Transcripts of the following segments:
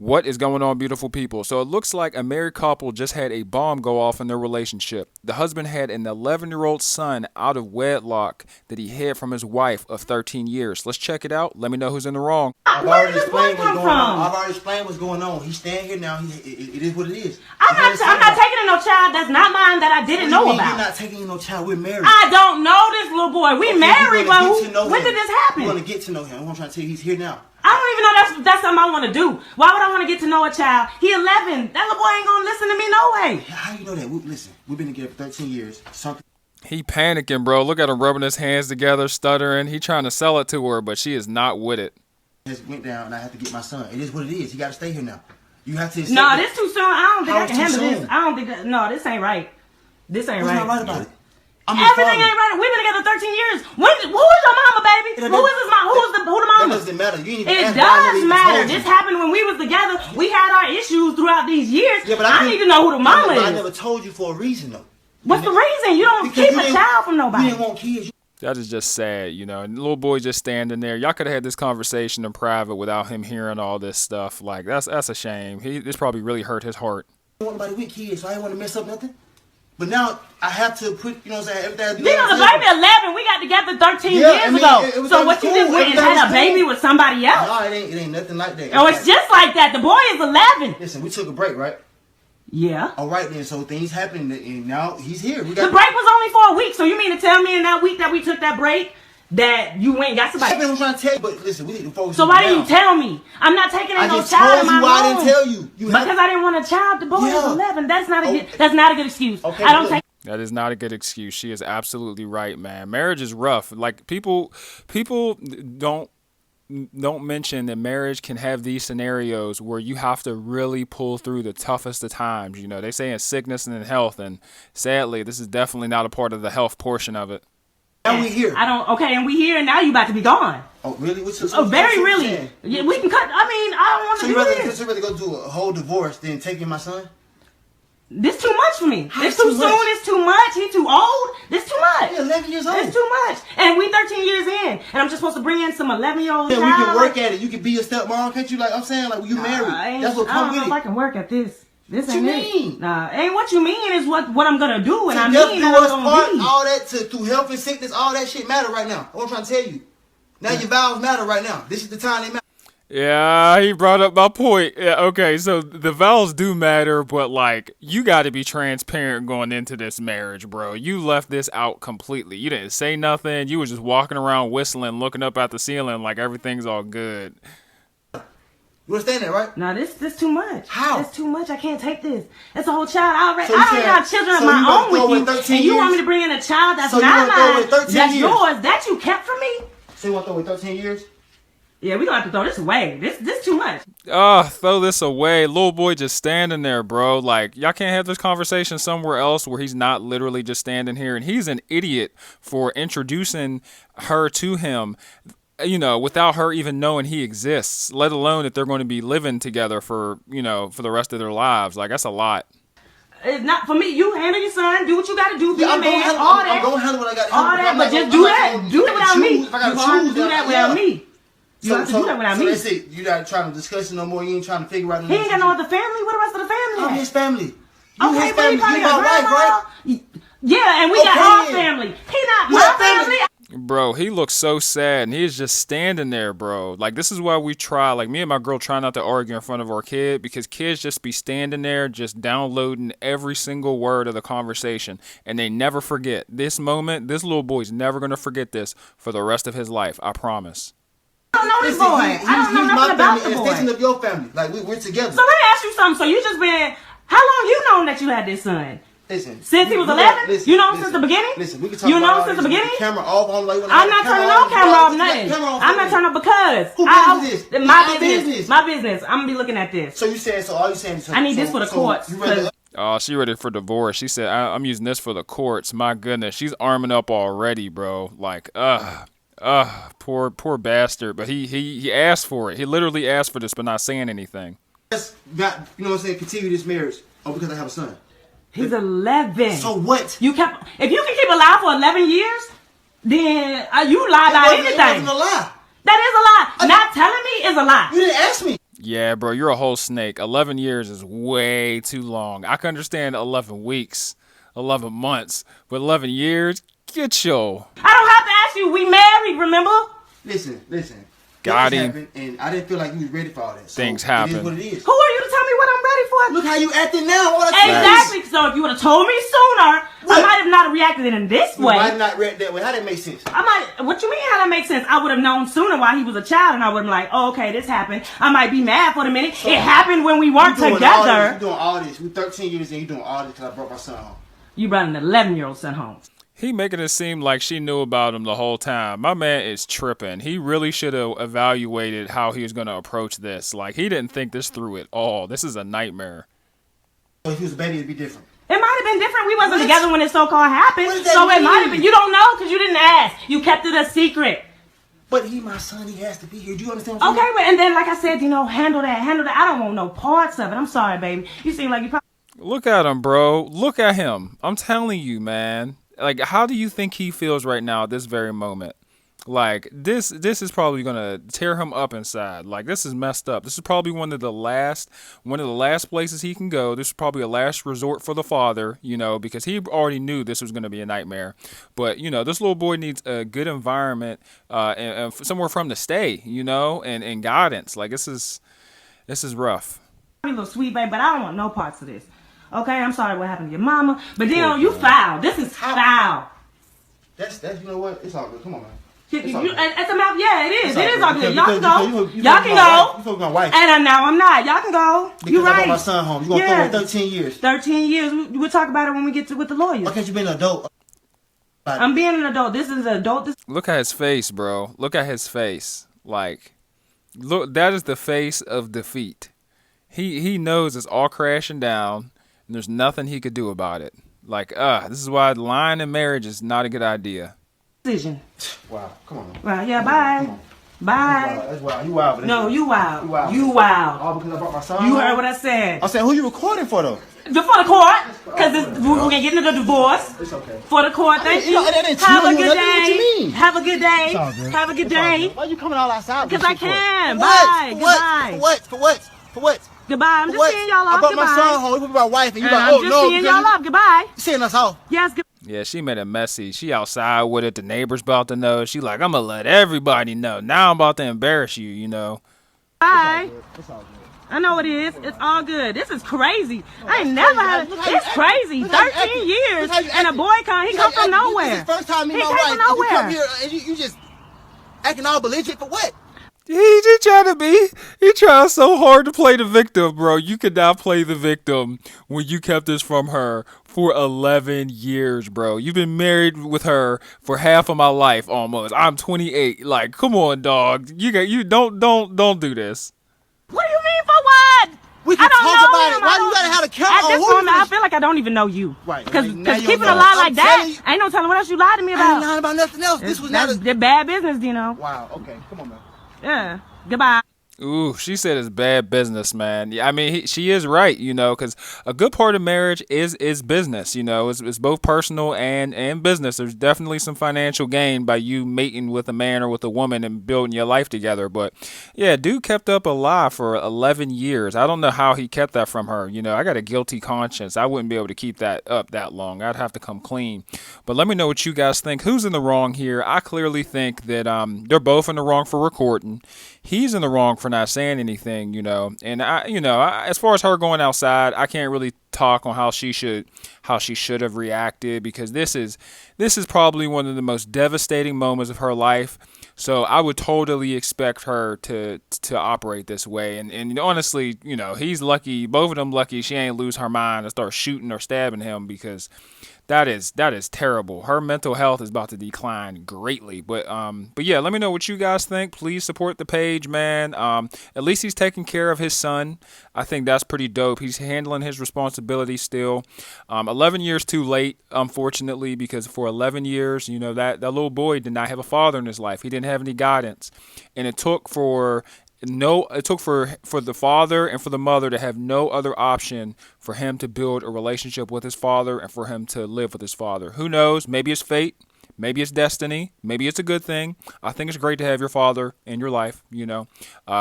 What is going on, beautiful people? So it looks like a married couple just had a bomb go off in their relationship. The husband had an 11-year-old son out of wedlock that he hid from his wife of 13 years. Let's check it out. Let me know who's in the wrong. I've already explained what's going on. I've already explained what's going on. He's staying here now. It is what it is. I'm not taking in no child that's not mine that I didn't know about. You're not taking in no child. We're married. I don't know this little boy. We married, but when did this happen? You want to get to know him. I'm trying to tell you, he's here now. I don't even know that's something I want to do. Why would I want to get to know a child? He 11. That little boy ain't going to listen to me no way. How you know that? Listen, we've been together for 13 years. He panicking, bro. Look at him rubbing his hands together, stuttering. He trying to sell it to her, but she is not with it. Just went down and I have to get my son. It is what it is. He got to stay here now. You have to. No, this too soon. I don't think I can handle this. I don't think that. No, this ain't right. This ain't right. What's not right about it? Everything ain't right. We've been together 13 years. Who is your mama, baby? Who is his mom? Who the mama? That doesn't matter. You ain't it does matter. This happened when we was together. We had our issues throughout these years. Yeah, but I need to know who the mama is. I never told you for a reason, though. What's the reason? You don't keep a child from nobody. You didn't want kids. That is just sad, you know. And the little boy just standing there. Y'all could have had this conversation in private without him hearing all this stuff. Like, that's a shame. This probably really hurt his heart. I don't want nobody with kids, so I didn't want to mess up nothing. But now I have to put, you know what I'm saying, everything. You know, the baby 11, we got together 13 years ago. So what you just went and had a baby with somebody else? No, it ain't nothing like that. Oh, it's just like that. The boy is 11. Listen, we took a break, right? Yeah. All right then, so things happened, and now he's here. The break was only for a week, so you mean to tell me in that week that we took that break that you went and got somebody? I'm trying to tell you, but listen, we need to focus. So why didn't you tell me? I'm not taking in no child in my room. I didn't tell you. Because I didn't want a child. The boy is 11. That's not a good excuse. Okay, I don't take. That is not a good excuse. She is absolutely right, man. Marriage is rough. Like people don't mention that marriage can have these scenarios where you have to really pull through the toughest of times. You know, they say in sickness and in health, and sadly, this is definitely not a part of the health portion of it. And we here. And we here, and now you about to be gone. Oh, really? Very really. Yeah, we can cut. I mean, I don't want to do this. So you rather go do a whole divorce than taking my son? This too much for me. It's too soon. It's too much. He too old. This too much. He's 11 years old. It's too much. And we 13 years in, and I'm just supposed to bring in some 11-year-old child. Yeah, we can work at it. You can be a stepmom, can't you? Like I'm saying, like you married. That's what comes with it. I don't know if I can work at this. This ain't what you mean? Nah, ain't what you mean is what I'm gonna do, and I mean all that through health and sickness, all that shit matter right now. What I'm trying to tell you. Now your vows matter right now. This is the time they matter. Yeah, he brought up my point. Yeah, okay, so the vows do matter, but like you got to be transparent going into this marriage, bro. You left this out completely. You didn't say nothing. You were just walking around whistling, looking up at the ceiling like everything's all good. You understand that, right? No, this too much. How? It's too much. I can't take this. It's a whole child. I don't have children of my own with you, and you want me to bring in a child that's not mine, that's yours, that you kept from me? So you want to throw away 13 years? Yeah, we gonna have to throw this away. This too much. Throw this away. Little boy just standing there, bro. Like, y'all can't have this conversation somewhere else where he's not literally just standing here. And he's an idiot for introducing her to him, you know, without her even knowing he exists, let alone that they're going to be living together for the rest of their lives. Like, that's a lot. It's not for me. You handle your son. Do what you got to do. Be a man. I'm going to handle what I got to handle. All that, but just do that. Do it without me. You're going to have to do that without me. You have to do that without me. So that's it. You're not trying to discuss it no more. You ain't trying to figure out. He ain't got no other family. What the rest of the family? I'm his family. Okay, his family. You my wife, right? Yeah, and we got our family. He not my family. Bro, he looks so sad, and he's just standing there, bro. Like, this is why we try, like, me and my girl try not to argue in front of our kid, because kids just be standing there, just downloading every single word of the conversation, and they never forget. This moment, this little boy's never going to forget this for the rest of his life, I promise. I don't know this boy. I don't know nothing about the boy. Extension of your family. Like, we're together. So let me ask you something. So you just been, how long you known that you had this son? Listen. Since he was 11? You know him since the beginning? Listen, we can talk about it. You know him since the beginning? Camera off on like I'm not turning on camera off nothing. I'm not turning on because. Who business this? My business. My business. I'm going to be looking at this. So you saying, so all you saying is... I need this for the courts. Oh, she ready for divorce. She said, I'm using this for the courts. My goodness. She's arming up already, bro. Like, poor bastard. But he asked for it. He literally asked for this, but not saying anything. Just not, you know what I'm saying, continue this marriage. Oh, because I have a son. He's 11. So what? If you can keep alive for 11 years, then you lie about anything. That wasn't a lie. That is a lie. Not telling me is a lie. You didn't ask me. Yeah, bro, you're a whole snake. 11 years is way too long. I can understand 11 weeks, 11 months, but 11 years? Get your. I don't have to ask you. We married, remember? Listen. Got Things him. happened, and I didn't feel like you was ready for all that. So Things It happen. is what it is. Who are you to tell me what I'm ready for? Look how you acting now. All I Exactly. So if you would have told me sooner, I might have not reacted in this way. Why not react that way? How that make sense? I might. What you mean? How that makes sense? I would have known sooner while he was a child, and I would have been like, "Oh, okay, this happened." I might be mad for the minute. So, it happened when we weren't You together. doing all this. We 13 years and you doing all this because I brought my son home. You brought an 11-year-old son home. He making it seem like she knew about him the whole time. My man is tripping. He really should have evaluated how he was going to approach this. Like, he didn't think this through at all. This is a nightmare. So if he was a baby, it'd be different. It might have been different. We wasn't together when it so-called happened. What does that So it might have mean? been. You don't know because you didn't ask. You kept it a secret. But he my son. He has to be here. Do you understand what I'm Okay, saying? well, and then like I said, handle that. I don't want no parts of it. I'm sorry, baby. You seem like you probably. Look at him, bro. Look at him. I'm telling you, man. Like, how do you think he feels right now at this very moment? Like, this is probably gonna tear him up inside. Like, this is messed up. This is probably one of the last places he can go. This is probably a last resort for the father, because he already knew this was gonna be a nightmare. But this little boy needs a good environment, and somewhere for him to stay, and guidance. Like, this is rough. A little sweet, baby, but I don't want no parts of this. Okay, I'm sorry what happened to your mama, but then you foul. This is foul. That's you know what? It's all good. Come on, man. At the mouth, yeah, it is. It is all good. Because- Y'all can go. you Y'all can go. You told my wife. And now I'm not. Y'all can go. Because You I brought right. my son home. You gonna throw away 13 years. 13 years. We'll talk about it when we get to with the lawyers. Why can't you be an adult? I'm being an adult. This is an adult. Look at his face, bro. Look at his face. Like, look, that is the face of defeat. He knows it's all crashing down, and there's nothing he could do about it. Like, this is why lying in marriage is not a good idea. Decision. Wow, come on, man. Well, yeah, bye. Come on. Bye. That's wild. You wild. But No, you wild. You wild. You wild. All because I brought my son You home? heard what I said. I'm saying, who you recording for, though? For the court, because we're going to get into the divorce. It's okay. For the court, thank you. that didn't Have chill a you, good nothing. What you day. mean? Have a good day. It's all good. Have a good It's all day. good. Why you coming all outside? Because I can. For Bye. what? Goodbye. For what? For what? For what? Goodbye. I'm just What? seeing y'all I off. brought Goodbye. my son home. You put my wife, and you like, I'm oh just no, seeing because y'all off. Goodbye. you seeing us off. Yes, goodbye. Yeah, she made it messy. She outside with it. The neighbors about to know. She like, I'm going to let everybody know. Now I'm about to embarrass you, Bye. It's all good. I know it is. It's all good. This is crazy. I ain't never had. It's crazy. 13 years and a boy he come from nowhere. This is the first time me He and my came wife. from And you come nowhere. here and you just acting all belligerent for what? He trying to be. He trying so hard to play the victim, bro. You could not play the victim when you kept this from her for 11 years, bro. You've been married with her for half of my life almost. I'm 28. Like, come on, dog. You don't do this. What do you mean for what? We can I don't talk know about him. it. Why you gotta have a count At on this who moment, you I feel like I don't even know you. Right. Because Now you keeping don't a know. lie I'm like that, telling you. ain't no telling what else you lied to me I ain't about. lying about nothing else. This was not That's a... the bad business, Wow, okay. Come on, man. Yeah. Goodbye. Ooh, she said it's bad business, man. Yeah, I mean, she is right, because a good part of marriage is business, It's both personal and business. There's definitely some financial gain by you mating with a man or with a woman and building your life together. But, yeah, dude kept up a lie for 11 years. I don't know how he kept that from her. I got a guilty conscience. I wouldn't be able to keep that up that long. I'd have to come clean. But let me know what you guys think. Who's in the wrong here? I clearly think that they're both in the wrong for recording. He's in the wrong for not saying anything, and as far as her going outside, I can't really talk on how she should have reacted, because this is probably one of the most devastating moments of her life. So I would totally expect her to operate this way. And honestly, he's lucky, both of them lucky she ain't lose her mind and start shooting or stabbing him, because that is terrible. Her mental health is about to decline greatly. But yeah, let me know what you guys think. Please support the page, man. At least he's taking care of his son. I think that's pretty dope. He's handling his responsibilities still. 11 years too late, unfortunately, because for 11 years, that little boy did not have a father in his life. He didn't have any guidance, and it took for the father and for the mother to have no other option for him to build a relationship with his father and for him to live with his father. Who knows? Maybe it's fate. Maybe it's destiny. Maybe it's a good thing. I think it's great to have your father in your life,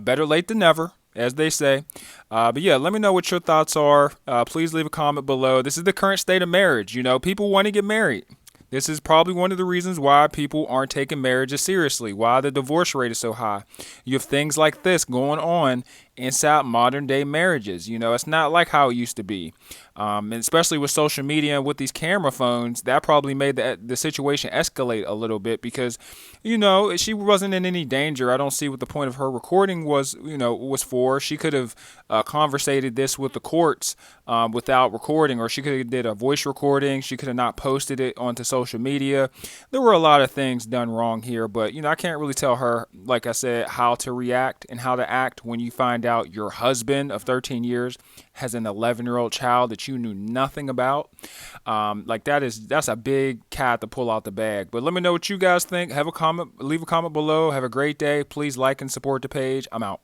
Better late than never. as they say. But yeah, let me know what your thoughts are. Please leave a comment below. This is the current state of marriage. You know, people want to get married. This is probably one of the reasons why people aren't taking marriages seriously, why the divorce rate is so high. You have things like this going on inside modern day marriages. You know, it's not like how it used to be. And especially with social media and with these camera phones, that probably made the situation escalate a little bit because, you know, she wasn't in any danger. I don't see what the point of her recording was, was for. She could have conversated this with the courts without recording, or she could have did a voice recording. She could have not posted it onto social media. There were a lot of things done wrong here, but, I can't really tell her, like I said, how to react and how to act when you find out your husband of 13 years has an 11-year-old child that you knew nothing about. That's a big cat to pull out the bag. But let me know what you guys think. Leave a comment below. Have a great day. Please like and support the page. I'm out.